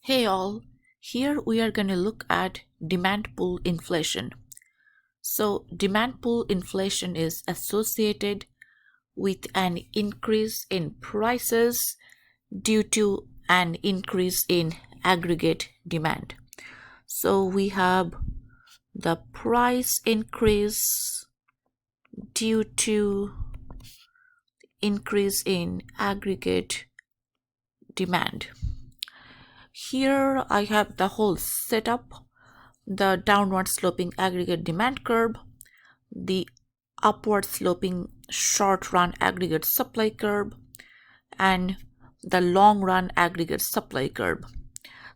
Hey all, here we are going to look at demand pull inflation. So, demand pull inflation is associated with an increase in prices due to an increase in aggregate demand. So, we have the price increase due to increase in aggregate demand. Here I have the whole setup, the downward sloping aggregate demand curve, the upward sloping short run aggregate supply curve, and the long run aggregate supply curve.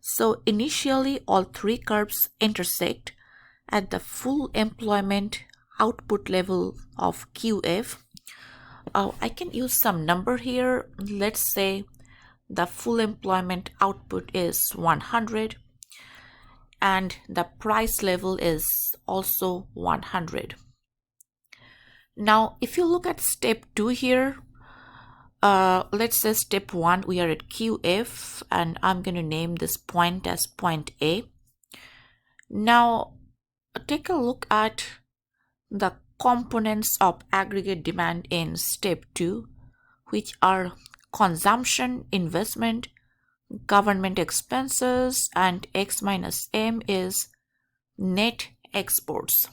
So initially all three curves intersect at the full employment output level of QF. I can use some number here. Let's say the full employment output is 100 and the price level is also 100. Now if you look at step 2 here, let's say step 1 we are at QF and I'm going to name this point as point A. Now take a look at the components of aggregate demand in step 2, which are consumption, investment, government expenses, and X minus M is net exports.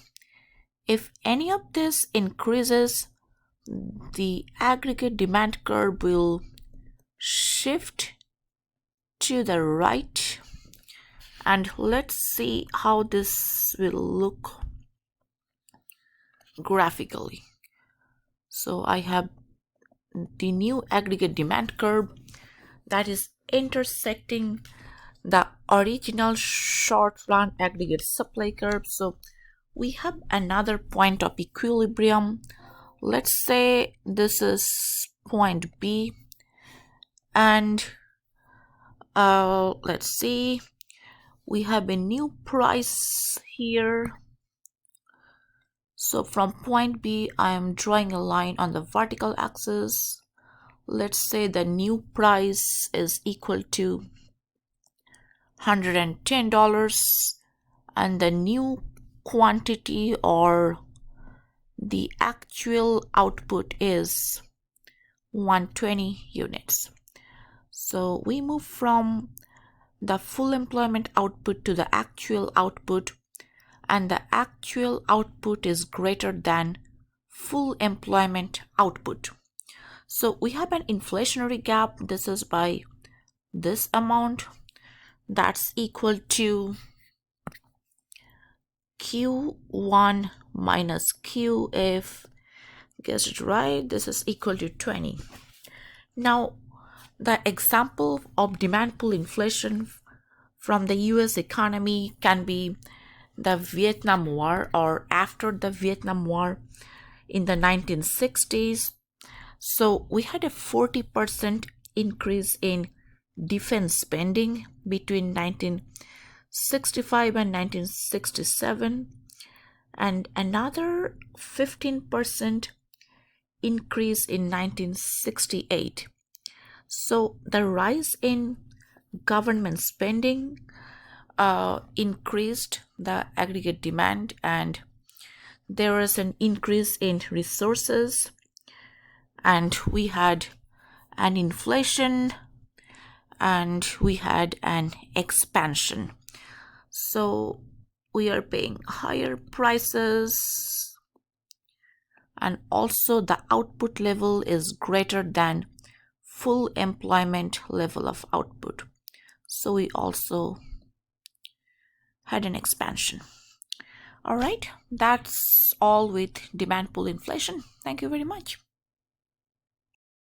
If any of this increases, the aggregate demand curve will shift to the right, and let's see how this will look graphically. So I have the new aggregate demand curve that is intersecting the original short run aggregate supply curve. So we have another point of equilibrium. Let's say this is point B, and let's see, we have a new price here. So from point B, I am drawing a line on the vertical axis. Let's say the new price is equal to $110 and the new quantity or the actual output is 120 units. So we move from the full employment output to the actual output, and the actual output is greater than full employment output. So we have an inflationary gap. This is by this amount, that's equal to Q1 minus QF. Guess it right, this is equal to 20. Now the example of demand pull inflation from the US economy can be the Vietnam War or after the Vietnam War in the 1960s. So we had a 40% increase in defense spending between 1965 and 1967, and another 15% increase in 1968. So the rise in government spending increased the aggregate demand, and there was an increase in resources, and we had an inflation and we had an expansion. So we are paying higher prices, and also the output level is greater than full employment level of output. So we also had an expansion. All right, that's all with demand pull inflation. Thank you very much.